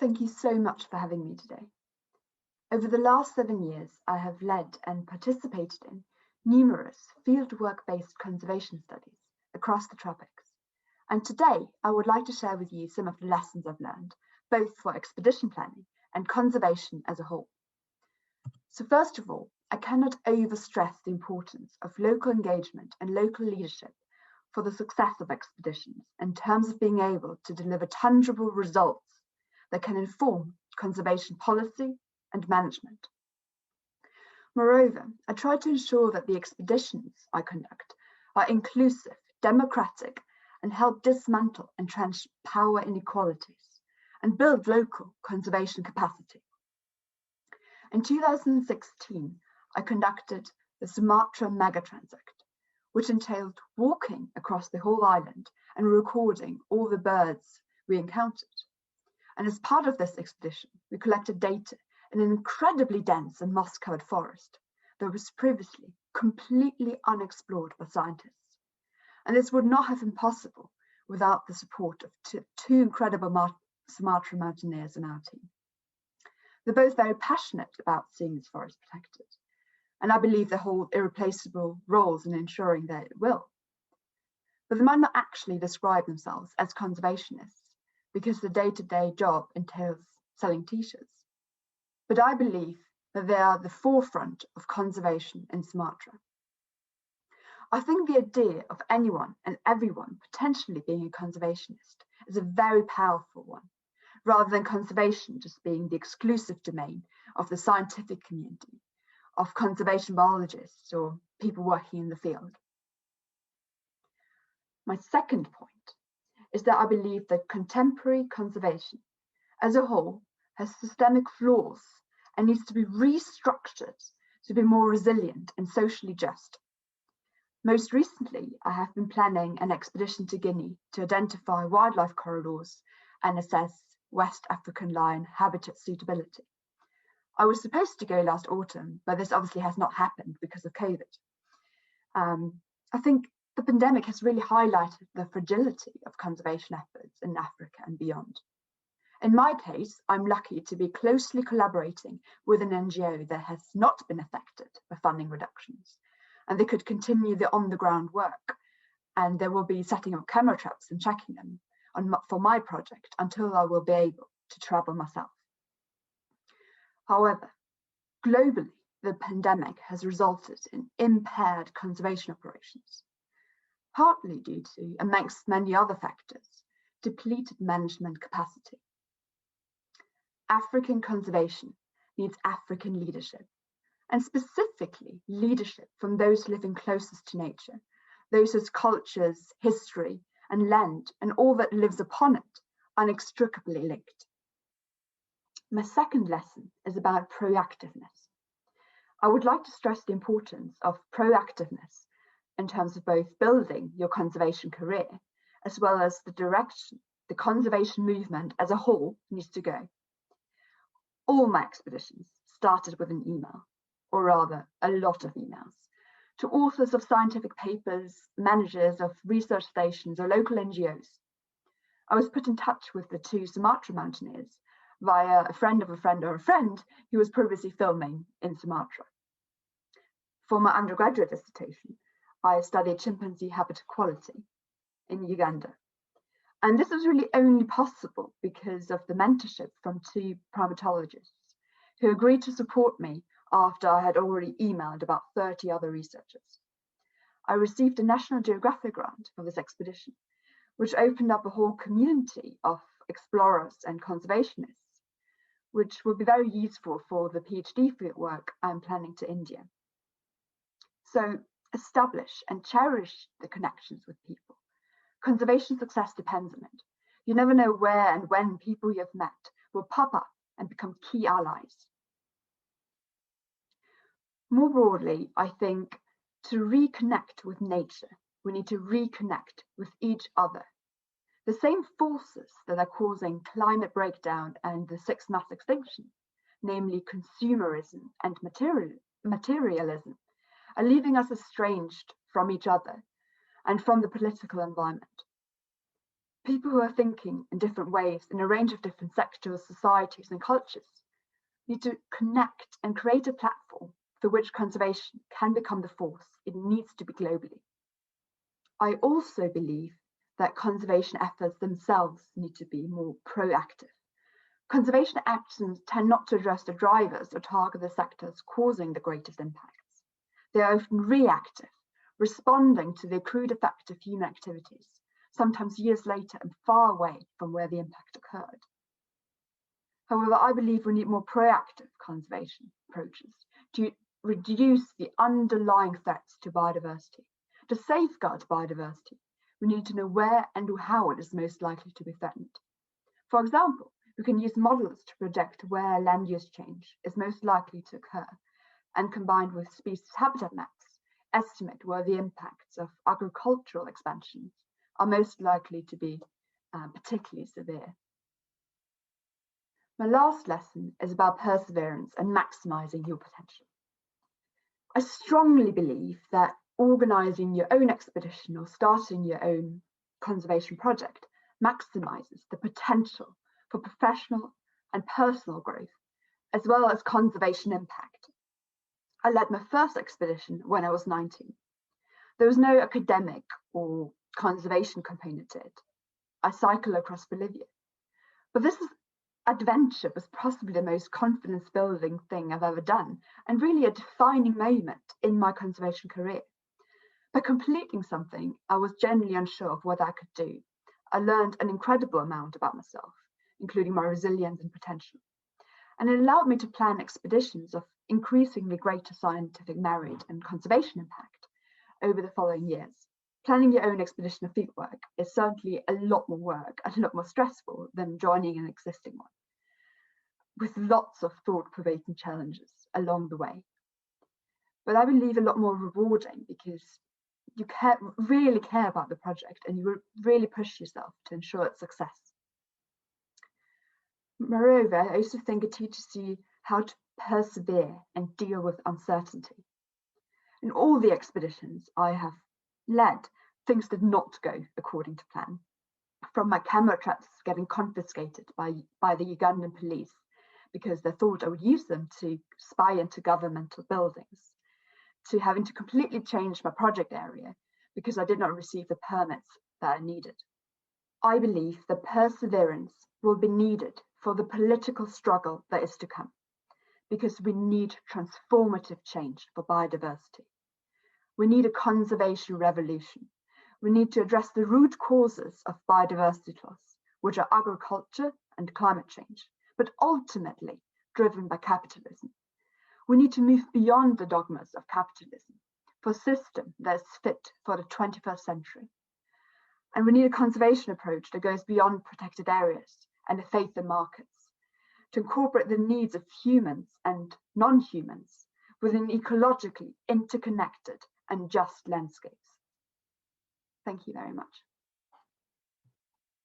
Thank you so much for having me today. Over the last 7 years, I have led and participated in numerous fieldwork-based conservation studies across the tropics. And today, I would like to share with you some of the lessons I've learned, both for expedition planning and conservation as a whole. So first of all, I cannot overstress the importance of local engagement and local leadership for the success of expeditions in terms of being able to deliver tangible results that can inform conservation policy and management. Moreover, I try to ensure that the expeditions I conduct are inclusive, democratic, and help dismantle and entrench power inequalities and build local conservation capacity. In 2016, I conducted the Sumatra Megatransect, which entailed walking across the whole island and recording all the birds we encountered. And as part of this expedition, we collected data in an incredibly dense and moss-covered forest that was previously completely unexplored by scientists. And this would not have been possible without the support of two incredible Sumatra mountaineers in our team. They're both very passionate about seeing this forest protected, and I believe they hold irreplaceable roles in ensuring that it will. But they might not actually describe themselves as conservationists because the day-to-day job entails selling t-shirts. But I believe that they are the forefront of conservation in Sumatra. I think the idea of anyone and everyone potentially being a conservationist is a very powerful one, rather than conservation just being the exclusive domain of the scientific community, of conservation biologists or people working in the field. My second point is that I believe that contemporary conservation as a whole has systemic flaws and needs to be restructured to be more resilient and socially just. Most recently, I have been planning an expedition to Guinea to identify wildlife corridors and assess West African lion habitat suitability. I was supposed to go last autumn, but this obviously has not happened because of COVID. I think the pandemic has really highlighted the fragility of conservation efforts in Africa and beyond. In my case, I'm lucky to be closely collaborating with an NGO that has not been affected by funding reductions, and they could continue the on-the-ground work, and they will be setting up camera traps and checking them for my project until I will be able to travel myself. However, globally, the pandemic has resulted in impaired conservation operations, partly due to, amongst many other factors, depleted management capacity. African conservation needs African leadership, and specifically leadership from those living closest to nature, those whose cultures, history, and land, and all that lives upon it, are inextricably linked. My second lesson is about proactiveness. I would like to stress the importance of proactiveness in terms of both building your conservation career, as well as the direction the conservation movement as a whole needs to go. All my expeditions started with an email, or rather a lot of emails, to authors of scientific papers, managers of research stations or local NGOs. I was put in touch with the two Sumatra mountaineers via a friend of a friend or a friend who was previously filming in Sumatra. For my undergraduate dissertation, I studied chimpanzee habitat quality in Uganda. And this was really only possible because of the mentorship from two primatologists who agreed to support me after I had already emailed about 30 other researchers. I received a National Geographic grant for this expedition, which opened up a whole community of explorers and conservationists, which will be very useful for the PhD fieldwork I'm planning to India. So establish and cherish the connections with people. Conservation success depends on it. You never know where and when people you have met will pop up and become key allies. More broadly, I think to reconnect with nature, we need to reconnect with each other. The same forces that are causing climate breakdown and the sixth mass extinction, namely consumerism and materialism, are leaving us estranged from each other and from the political environment. People who are thinking in different ways in a range of different sectors, societies, and cultures need to connect and create a platform for which conservation can become the force it needs to be globally. I also believe that conservation efforts themselves need to be more proactive. Conservation actions tend not to address the drivers or target the sectors causing the greatest impacts. They are often reactive, responding to the accrued effect of human activities, sometimes years later and far away from where the impact occurred. However, I believe we need more proactive conservation approaches to reduce the underlying threats to biodiversity. To safeguard biodiversity, we need to know where and how it is most likely to be threatened. For example, we can use models to project where land use change is most likely to occur, and combined with species habitat maps, estimate where the impacts of agricultural expansions are most likely to be particularly severe. My last lesson is about perseverance and maximizing your potential. I strongly believe that organizing your own expedition or starting your own conservation project maximizes the potential for professional and personal growth, as well as conservation impact. I led my first expedition when I was 19. There was no academic or conservation component to it. I cycled across Bolivia. But this adventure was possibly the most confidence building thing I've ever done, and really a defining moment in my conservation career. By completing something, I was genuinely unsure of what I could do. I learned an incredible amount about myself, including my resilience and potential. And it allowed me to plan expeditions of increasingly greater scientific merit and conservation impact over the following years. Planning your own expedition of fieldwork is certainly a lot more work and a lot more stressful than joining an existing one, with lots of thought-provoking challenges along the way. But I believe a lot more rewarding because you really care about the project and you really push yourself to ensure its success. Moreover, I also think it teaches you how to persevere and deal with uncertainty. In all the expeditions I have led, things did not go according to plan. From my camera traps getting confiscated by the Ugandan police because they thought I would use them to spy into governmental buildings, to having to completely change my project area because I did not receive the permits that I needed. I believe that perseverance will be needed for the political struggle that is to come, because we need transformative change for biodiversity. We need a conservation revolution. We need to address the root causes of biodiversity loss, which are agriculture and climate change, but ultimately driven by capitalism. We need to move beyond the dogmas of capitalism for a system that is fit for the 21st century. And we need a conservation approach that goes beyond protected areas and the faith in markets, to incorporate the needs of humans and non-humans within ecologically interconnected and just landscapes. Thank you very much.